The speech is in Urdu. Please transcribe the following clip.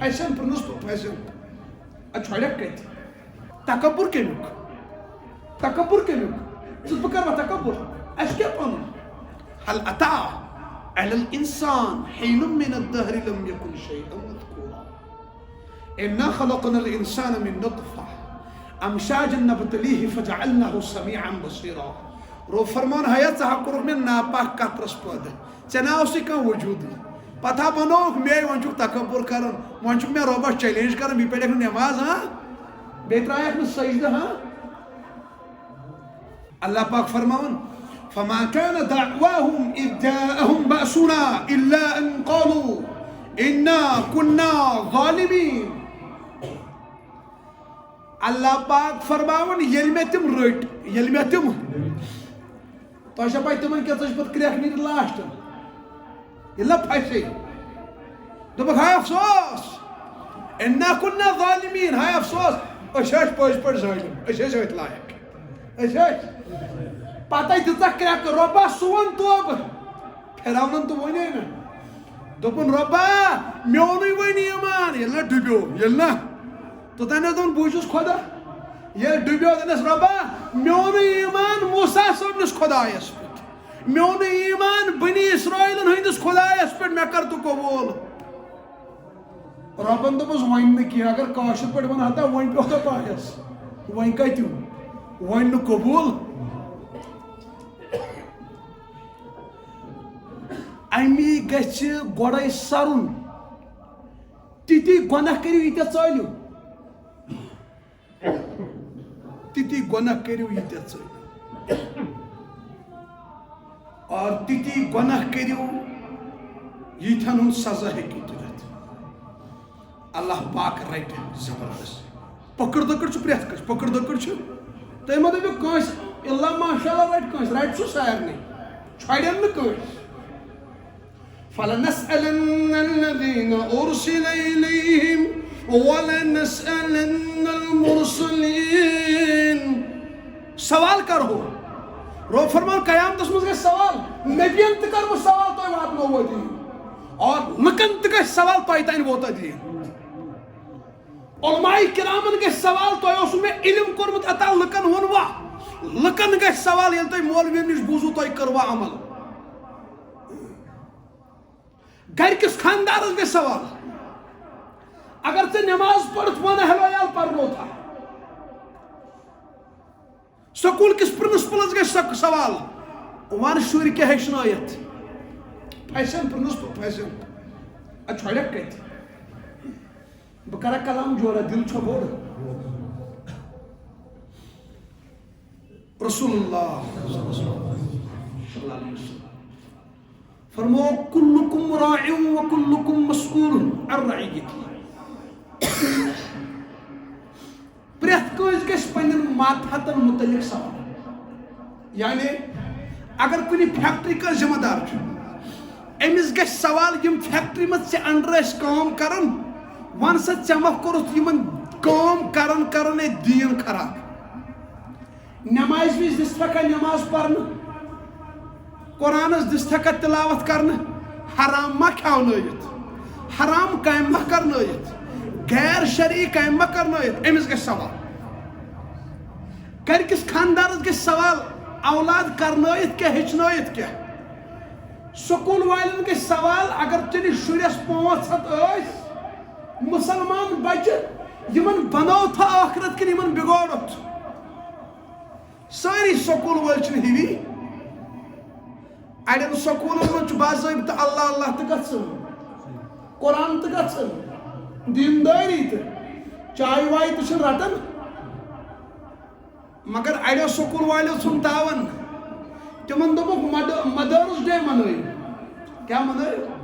پھسن پرنس تو پھسن چھوڑک کت تکبر کمیک تکبر کمیک بہ کر تکبر اس کیا پن هل اتى على الانسان حين من الدهر لم يكن شيئا مذكورا انا خلقنا الانسان من نطفه امشاج نبتليه فجعلناه سميعا بصيرا رو فرمان حیات حق من ناپاک قطرس پد چناو سی کان وجود پتہ بنو میں ونچو تکبر کرن ونچو میں ربس چیلنج کرن بی پڑھ نماز ہاں بے ترایک نہ سجدہ ہاں اللہ پاک فرماون فما كان دعواهم اذ جاءهم بأسنا الا ان قالوا انا كنا ظالمين اللہ پاک فرماون یل میں تم رٹ یل میں تم تو پائی تمن کیا پت کریک نیر لاسٹ یہ پھسے دپک ہائے افسوس انا كنا ظالمين ہائے افسوس پز پہ ظالم ات لائق پتہ دتا کریک رۄبا سون توب پھراونن تو ونے نا دپن رۄبا میونی ون ایمان یل نا ڈبیو یل نا توتان دپن بوچھس خدا یل ڈبیو دنس رۄبا میونی ایمان موسیٰ صٲبنس خدایس پہ میونی ایمان بنی اسرائیلن ہندس خدایس پہ مے کر تو قبول رۄبن دپس ون نہ کینٛہہ اگر کاشر پہ ون ہتا ون پیوتھا پایس ون کتیو ون نہ قبول امی گچھ گوڑے سرن تیتی گناہ کریو یہ ژٲلِو تیتی گناہ کریو یہ ژٲلِو اور تیتی گناہ کریو یتھن ہن سزا ہیکہِ دِتھ اللہ پاک رٹ زبردست پکڑ دکڑ چھ پرٛٮ۪تھ کٲنٛسہِ پکڑ دکڑ چھ تُہۍ مہ دٔپِو کٲنٛسہِ اللہ ماشاء اللہ رٹ کٲنٛسہِ رٹ سُہ سارنٕے چھۄڑٮ۪ن نہٕ کٲنٛسہِ فلنسألن الذين أرسل إليهم ولنسألن المرسلين سوال کرو رو فرمان قیامتس مز گژھِ سوال نبیَن تہِ کر بہٕ سوال تۄہہِ واتنووا دِیِن اور لُکن تہِ گژھِ سوال تۄہہِ تانۍ ووتا دِیِن علماء کرامن گژھِ سوال تۄہہِ اوسوٕ مےٚ علم کوٚرمُت عطا لُکن ووٚنوا لُکن گژھِ سوال ییٚلہِ تۄہہِ مولوِین نِش بوٗزوٕ تۄہہِ کٔروا عمل گھر کس خاندارس گژھِ سوال اگر ژےٚ نماز پٔرِتھ ون ہلویال پرنو تھا سکول کس پرنسپلس گژھِ سوال ون شُرۍ کیٛاہ ہیٚچھنٲیِتھ پھسن پرنسپل پھسن چھۄڑٮ۪کھ کتہِ بہٕ کرا کلام جورا دل چھو بوڑ رسول اللہ صلی اللہ علیہ وسلم فرمو کلکم راع وکلکم مسئول عن رعیتی پرٛٮ۪تھ کٲنٛسہِ گژھِ پننٮ۪ن ماتحتن متعلق سوال یعنی اگر کُنہِ فیکٹری کانٛہہ ذمہٕ دار چھُ أمِس گژھِ سوال یِم فیکٹری منٛز ژےٚ انڈر ٲسۍ کٲم کران ون سا ژےٚ ما کوٚرُتھ یِمن کٲم کران کران اے دیٖن خراب نمازِ وِزِ دِژتھکھا نماز پرنہٕ قرآنس دِژتھکھا تلاوت کرنہٕ حرام ما کھیٛاونٲیِتھ حرام کامہِ ما کرنٲیِتھ غیر شرعی کامہِ ما کرنٲیِتھ أمِس گژھِ سوال گرِکِس خاندارس گژھِ سوال اولاد کرنٲیِتھ کیٛاہ ہیٚچھنٲیِتھ کیٛاہ سکوٗل والٮ۪ن گژھِ سوال اگر ژےٚ نِش شُرِس 500 ٲسۍ مسلمان بچہٕ یِمن بنوتھا ٲخرت کِنہٕ یِمن بِگوڑُتھ سٲری سکوٗل وٲلۍ چھِنہٕ ہِوی اڑین سکوٗلن منٛز چھُ باضٲبطہٕ اللہ اللہ تہِ گژھان قرآن تہِ گژھان دیندٲری تہِ چاے واے تہِ چھِنہٕ رٹان مگر اڑیو سکوٗل والیو ژھُن تاون تِمن دوٚپُکھ مدٲرٕس ڈے منٲیِو کیٛاہ منٲیِو